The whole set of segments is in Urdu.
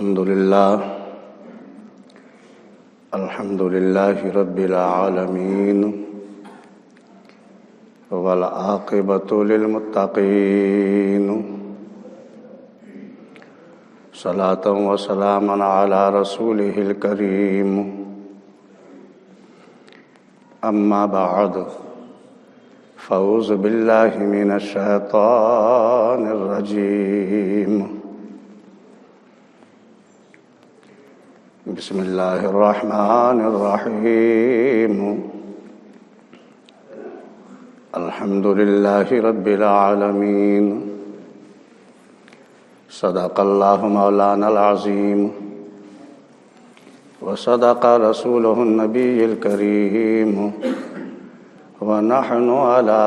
الحمد لله رب العالمين والعاقبة للمتقين صلاة وسلاما على رسوله الكريم أما بعد فأعوذ بالله من الشيطان الرجيم بسم الله الرحمن الرحيم الحمد لله رب العالمين صدق الله مولانا العظيم وصدق رسوله النبي الكريم ونحن على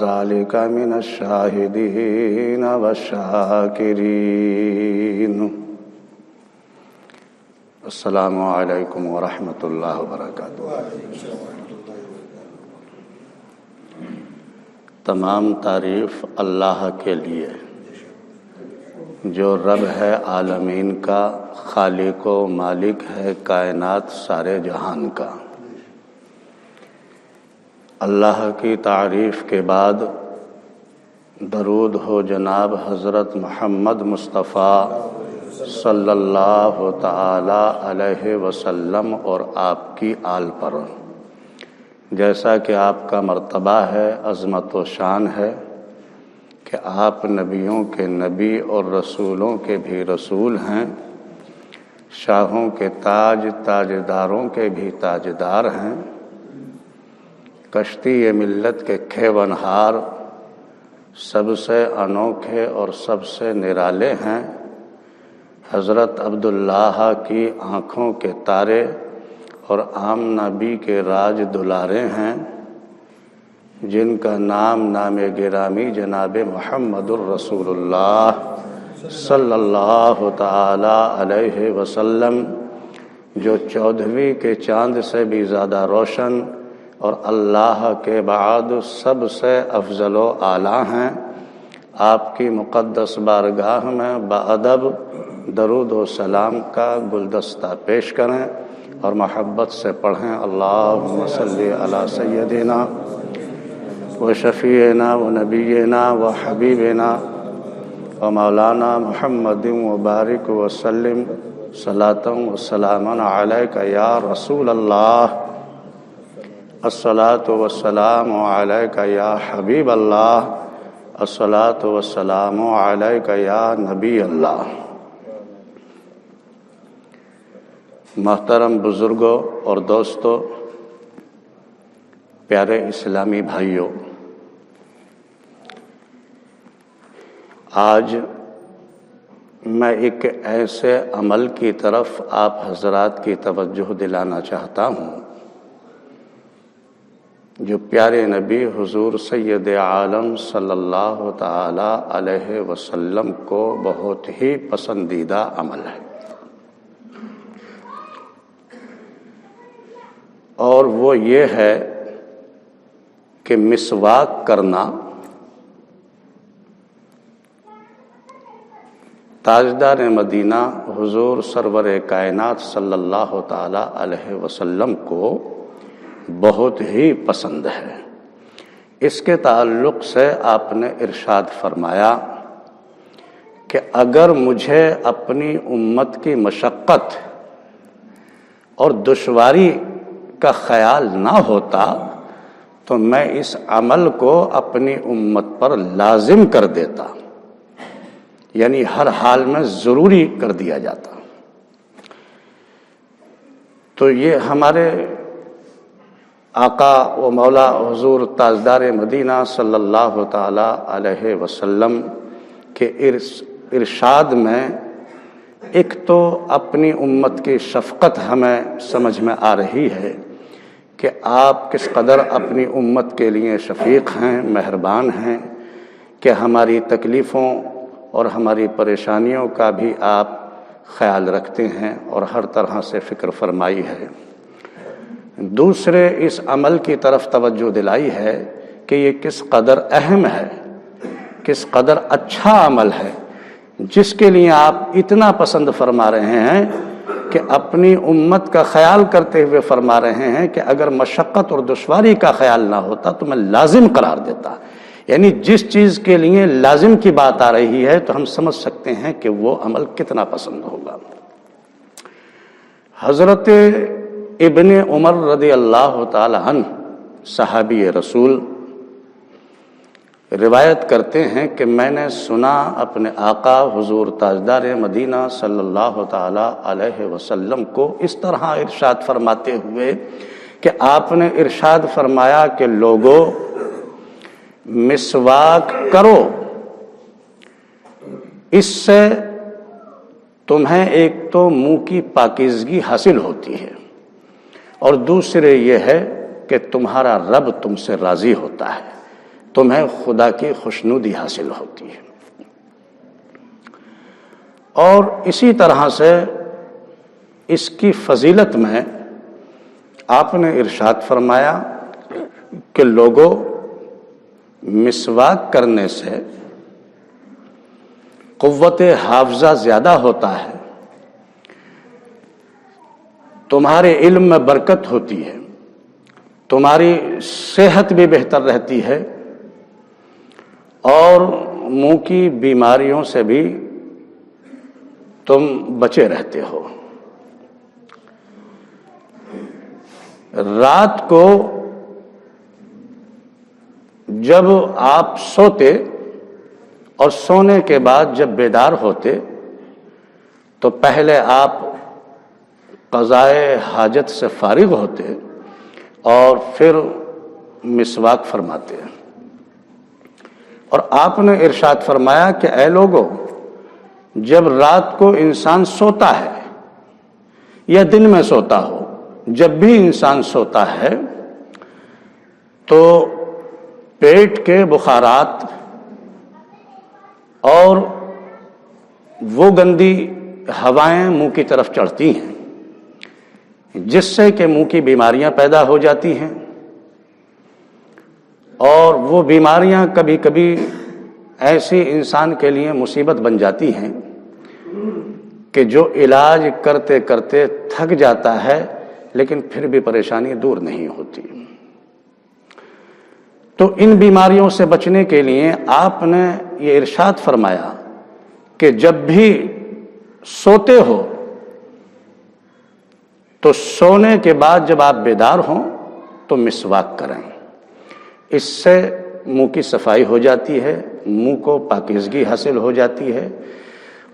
ذلك من الشاهدين والشاكرين. السلام علیکم ورحمۃ اللہ وبرکاتہ. تمام تعریف اللہ کے لیے جو رب ہے عالمین کا، خالق و مالک ہے کائنات سارے جہان کا. اللہ کی تعریف کے بعد درود ہو جناب حضرت محمد مصطفیٰ صلی اللہ تعالی علیہ وسلم اور آپ کی آل پر. جیسا کہ آپ کا مرتبہ ہے، عظمت و شان ہے کہ آپ نبیوں کے نبی اور رسولوں کے بھی رسول ہیں، شاہوں کے تاج، تاجداروں کے بھی تاجدار ہیں، کشتی ملت کے کھیونہار، سب سے انوکھے اور سب سے نرالے ہیں. حضرت عبداللہ کی آنکھوں کے تارے اور آمنہ بی کے راج دلارے ہیں، جن کا نام گرامی جناب محمد الرسول اللہ صلی اللہ تعالی علیہ وسلم، جو 14ویں کے چاند سے بھی زیادہ روشن اور اللہ کے بعد سب سے افضل و اعلیٰ ہیں. آپ کی مقدس بارگاہ میں بادب درود و سلام کا گلدستہ پیش کریں اور محبت سے پڑھیں. اللہم صلی علی سیدنا و شفیعنا و نبینا و حبیبنا و مولانا محمد مبارک وسلم صلاۃ و سلاما علیک یا رسول اللہ، الصلاۃ والسلام علیک یا حبیب اللہ، الصلاۃ والسلام علیک یا نبی اللہ. محترم بزرگوں اور دوستوں، پیارے اسلامی بھائیوں، آج میں ایک ایسے عمل کی طرف آپ حضرات کی توجہ دلانا چاہتا ہوں جو پیارے نبی حضور سید عالم صلی اللہ تعالی علیہ وسلم کو بہت ہی پسندیدہ عمل ہے، اور وہ یہ ہے کہ مسواک کرنا. تاجدار مدینہ حضور سرور کائنات صلی اللہ تعالی علیہ وسلم کو بہت ہی پسند ہے. اس کے تعلق سے آپ نے ارشاد فرمایا کہ اگر مجھے اپنی امت کی مشقت اور دشواری کا خیال نہ ہوتا تو میں اس عمل کو اپنی امت پر لازم کر دیتا، یعنی ہر حال میں ضروری کر دیا جاتا. تو یہ ہمارے آقا و مولا حضور تاجدار مدینہ صلی اللہ تعالی علیہ وسلم کے ارشاد میں ایک تو اپنی امت کی شفقت ہمیں سمجھ میں آ رہی ہے کہ آپ کس قدر اپنی امت کے لیے شفیق ہیں، مہربان ہیں، کہ ہماری تکلیفوں اور ہماری پریشانیوں کا بھی آپ خیال رکھتے ہیں اور ہر طرح سے فکر فرمائی ہے. دوسرے اس عمل کی طرف توجہ دلائی ہے کہ یہ کس قدر اہم ہے، کس قدر اچھا عمل ہے جس کے لیے آپ اتنا پسند فرما رہے ہیں کہ اپنی امت کا خیال کرتے ہوئے فرما رہے ہیں کہ اگر مشقت اور دشواری کا خیال نہ ہوتا تو میں لازم قرار دیتا. یعنی جس چیز کے لیے لازم کی بات آ رہی ہے تو ہم سمجھ سکتے ہیں کہ وہ عمل کتنا پسند ہوگا. حضرت ابن عمر رضی اللہ تعالی عنہ صحابی رسول روایت کرتے ہیں کہ میں نے سنا اپنے آقا حضور تاجدار مدینہ صلی اللہ تعالی علیہ وسلم کو اس طرح ارشاد فرماتے ہوئے کہ آپ نے ارشاد فرمایا کہ لوگوں مسواک کرو، اس سے تمہیں ایک تو منہ کی پاکیزگی حاصل ہوتی ہے اور دوسرے یہ ہے کہ تمہارا رب تم سے راضی ہوتا ہے، تمہیں خدا کی خوشنودی حاصل ہوتی ہے. اور اسی طرح سے اس کی فضیلت میں آپ نے ارشاد فرمایا کہ لوگوں مسواک کرنے سے قوت حافظہ زیادہ ہوتا ہے، تمہارے علم میں برکت ہوتی ہے، تمہاری صحت بھی بہتر رہتی ہے اور منہ کی بیماریوں سے بھی تم بچے رہتے ہو. رات کو جب آپ سوتے اور سونے کے بعد جب بیدار ہوتے تو پہلے آپ قضائے حاجت سے فارغ ہوتے اور پھر مسواک فرماتے. اور آپ نے ارشاد فرمایا کہ اے لوگوں، جب رات کو انسان سوتا ہے یا دن میں سوتا ہو، جب بھی انسان سوتا ہے تو پیٹ کے بخارات اور وہ گندی ہوائیں منہ کی طرف چڑھتی ہیں جس سے کہ منہ کی بیماریاں پیدا ہو جاتی ہیں، اور وہ بیماریاں کبھی کبھی ایسی انسان کے لیے مصیبت بن جاتی ہیں کہ جو علاج کرتے کرتے تھک جاتا ہے لیکن پھر بھی پریشانی دور نہیں ہوتی. تو ان بیماریوں سے بچنے کے لیے آپ نے یہ ارشاد فرمایا کہ جب بھی سوتے ہو تو سونے کے بعد جب آپ بیدار ہوں تو مسواک کریں. اس سے منہ کی صفائی ہو جاتی ہے، منہ کو پاکیزگی حاصل ہو جاتی ہے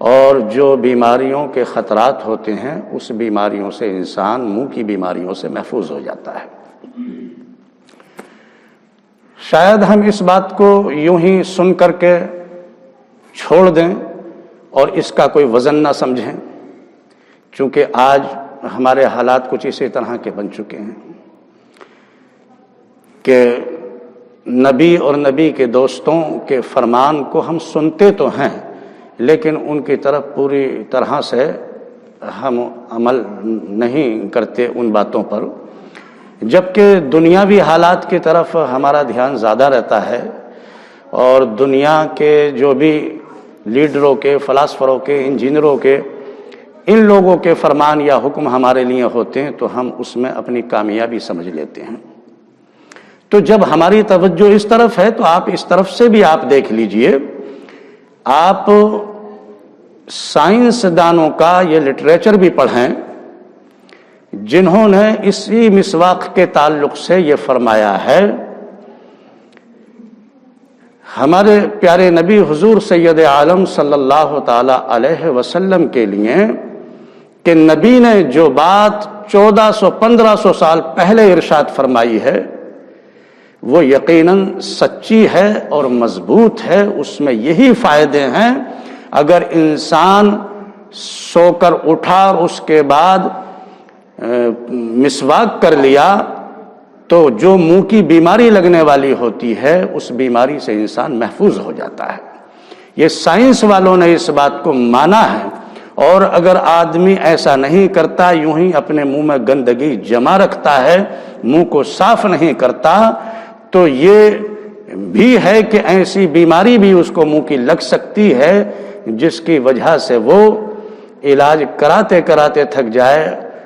اور جو بیماریوں کے خطرات ہوتے ہیں اس بیماریوں سے انسان منہ کی بیماریوں سے محفوظ ہو جاتا ہے. شاید ہم اس بات کو یوں ہی سن کر کے چھوڑ دیں اور اس کا کوئی وزن نہ سمجھیں، چونکہ آج ہمارے حالات کچھ اسی طرح کے بن چکے ہیں کہ نبی اور نبی کے دوستوں کے فرمان کو ہم سنتے تو ہیں لیکن ان کی طرف پوری طرح سے ہم عمل نہیں کرتے ان باتوں پر، جبکہ دنیاوی حالات کی طرف ہمارا دھیان زیادہ رہتا ہے اور دنیا کے جو بھی لیڈروں کے، فلاسفروں کے، انجینئروں کے، ان لوگوں کے فرمان یا حکم ہمارے لیے ہوتے ہیں تو ہم اس میں اپنی کامیابی سمجھ لیتے ہیں. تو جب ہماری توجہ اس طرف ہے تو آپ اس طرف سے بھی آپ دیکھ لیجئے. آپ سائنس دانوں کا یہ لٹریچر بھی پڑھیں جنہوں نے اسی مسواک کے تعلق سے یہ فرمایا ہے. ہمارے پیارے نبی حضور سید عالم صلی اللہ تعالی علیہ وسلم کے لیے کہ نبی نے جو بات 1400-1500 سال پہلے ارشاد فرمائی ہے وہ یقیناً سچی ہے اور مضبوط ہے. اس میں یہی فائدے ہیں اگر انسان سو کر اٹھا اور اس کے بعد مسواک کر لیا تو جو منہ کی بیماری لگنے والی ہوتی ہے اس بیماری سے انسان محفوظ ہو جاتا ہے. یہ سائنس والوں نے اس بات کو مانا ہے. اور اگر آدمی ایسا نہیں کرتا، یوں ہی اپنے منہ میں گندگی جمع رکھتا ہے، منہ کو صاف نہیں کرتا، تو یہ بھی ہے کہ ایسی بیماری بھی اس کو منہ کی لگ سکتی ہے جس کی وجہ سے وہ علاج کراتے کراتے تھک جائے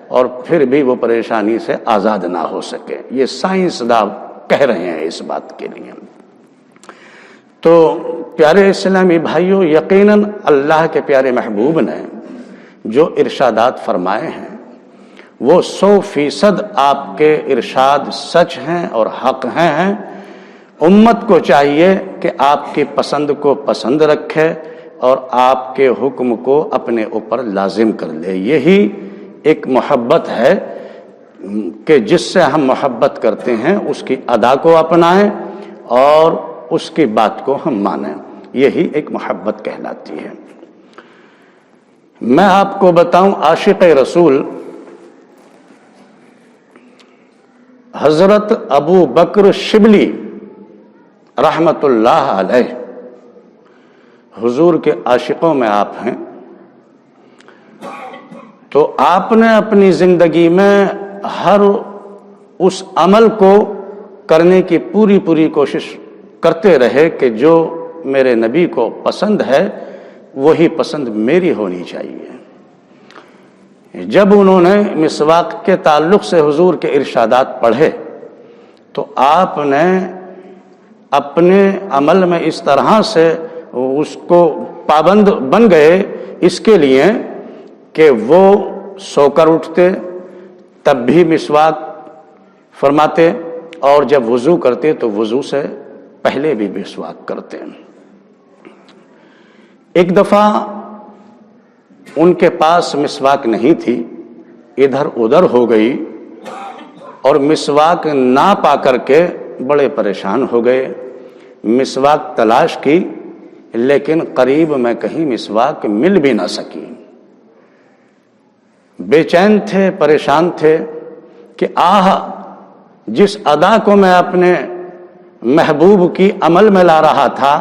اور پھر بھی وہ پریشانی سے آزاد نہ ہو سکے۔ یہ سائنسداں کہہ رہے ہیں اس بات کے لیے۔ تو پیارے اسلامی بھائیوں، یقیناً اللہ کے پیارے محبوب نے جو ارشادات فرمائے ہیں وہ 100% آپ کے ارشاد سچ ہیں اور حق ہیں۔ امت کو چاہیے کہ آپ کی پسند کو پسند رکھے اور آپ کے حکم کو اپنے اوپر لازم کر لے۔ یہی ایک محبت ہے کہ جس سے ہم محبت کرتے ہیں اس کی ادا کو اپنائیں اور اس کی بات کو ہم مانیں، یہی ایک محبت کہلاتی ہے۔ میں آپ کو بتاؤں، عاشق رسول حضرت ابو بکر شبلی رحمت اللہ علیہ، حضور کے عاشقوں میں آپ ہیں۔ تو آپ نے اپنی زندگی میں ہر اس عمل کو کرنے کی پوری کوشش کرتے رہے کہ جو میرے نبی کو پسند ہے وہی پسند میری ہونی چاہیے۔ جب انہوں نے مسواک کے تعلق سے حضور کے ارشادات پڑھے تو آپ نے اپنے عمل میں اس طرح سے اس کو پابند بن گئے اس کے لیے کہ وہ سو کر اٹھتے تب بھی مسواک فرماتے اور جب وضو کرتے تو وضو سے پہلے بھی مسواک کرتے۔ ایک دفعہ ان کے پاس مسواک نہیں تھی، ادھر ادھر ہو گئی اور مسواک نہ پا کر کے بڑے پریشان ہو گئے۔ مسواک تلاش کی لیکن قریب میں کہیں مسواک مل بھی نہ سکی۔ بے چین تھے، پریشان تھے کہ جس ادا کو میں اپنے محبوب کی عمل میں لا رہا تھا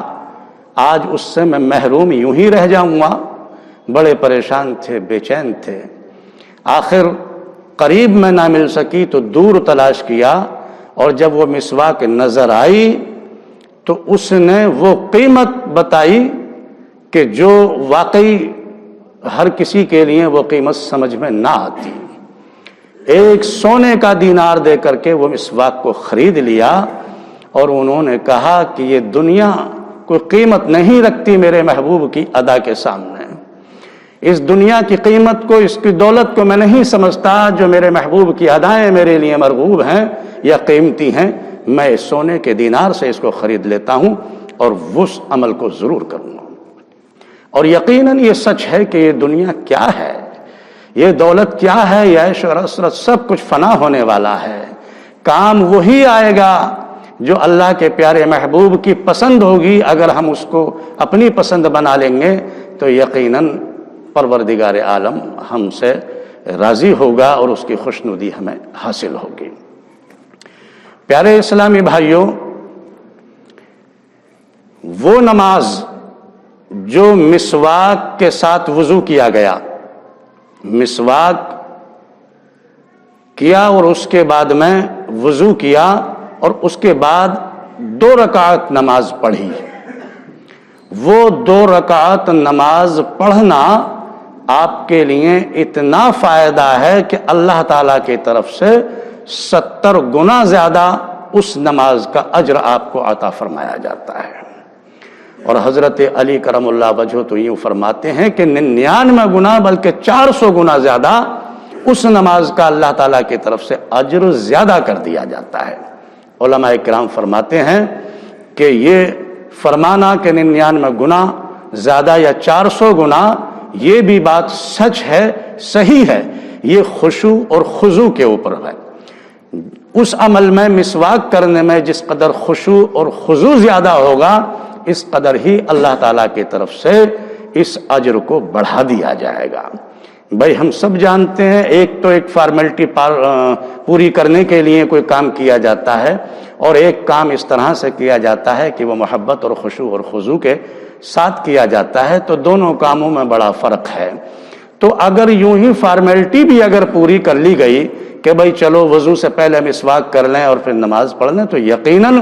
آج اس سے میں محروم یوں ہی رہ جاؤں گا۔ بڑے پریشان تھے، بے چین تھے۔ آخر قریب میں نہ مل سکی تو دور تلاش کیا اور جب وہ مسواک نظر آئی تو اس نے وہ قیمت بتائی کہ جو واقعی ہر کسی کے لیے وہ قیمت سمجھ میں نہ آتی۔ ایک سونے کا دینار دے کر کے وہ مسواک کو خرید لیا اور انہوں نے کہا کہ یہ دنیا کوئی قیمت نہیں رکھتی میرے محبوب کی ادا کے سامنے۔ اس دنیا کی قیمت کو، اس کی دولت کو میں نہیں سمجھتا، جو میرے محبوب کی ادائیں میرے لیے مرغوب ہیں یا قیمتی ہیں، میں اس سونے کے دینار سے اس کو خرید لیتا ہوں اور اس عمل کو ضرور کروں گا۔ اور یقیناً یہ سچ ہے کہ یہ دنیا کیا ہے، یہ دولت کیا ہے، یہ عیش و عشرت سب کچھ فنا ہونے والا ہے۔ کام وہی آئے گا جو اللہ کے پیارے محبوب کی پسند ہوگی۔ اگر ہم اس کو اپنی پسند بنا لیں گے تو یقیناً پروردگار عالم ہم سے راضی ہوگا اور اس کی خوشنودی ہمیں حاصل ہوگی۔ پیارے اسلامی بھائیوں، وہ نماز جو مسواک کے ساتھ وضو کیا گیا، مسواک کیا اور اس کے بعد میں وضو کیا اور اس کے بعد 2 رکعت نماز پڑھی، وہ 2 رکعت نماز پڑھنا آپ کے لیے اتنا فائدہ ہے کہ اللہ تعالیٰ کی طرف سے 70 گنا زیادہ اس نماز کا اجر آپ کو عطا فرمایا جاتا ہے۔ اور حضرت علی کرم اللہ وجہہ تو یوں فرماتے ہیں کہ 99 گنا بلکہ 400 گنا زیادہ اس نماز کا اللہ تعالیٰ کی طرف سے اجر زیادہ کر دیا جاتا ہے۔ علماء کرام فرماتے ہیں کہ یہ فرمانا کہ 99 گنا زیادہ یا 400 گنا، یہ بھی بات سچ ہے، صحیح ہے، یہ خشوع اور خضوع کے اوپر ہے۔ اس عمل میں، مسواک کرنے میں جس قدر خشوع اور خضوع زیادہ ہوگا اس قدر ہی اللہ تعالیٰ کی طرف سے اس اجر کو بڑھا دیا جائے گا۔ بھائی ہم سب جانتے ہیں ایک فارمیلٹی پوری کرنے کے لیے کوئی کام کیا جاتا ہے اور ایک کام اس طرح سے کیا جاتا ہے کہ وہ محبت اور خشوع اور خضوع کے ساتھ کیا جاتا ہے، تو دونوں کاموں میں بڑا فرق ہے۔ تو اگر یوں ہی فارمیلٹی بھی اگر پوری کر لی گئی کہ بھائی چلو وضو سے پہلے مسواک کر لیں اور پھر نماز پڑھ لیں، تو یقیناً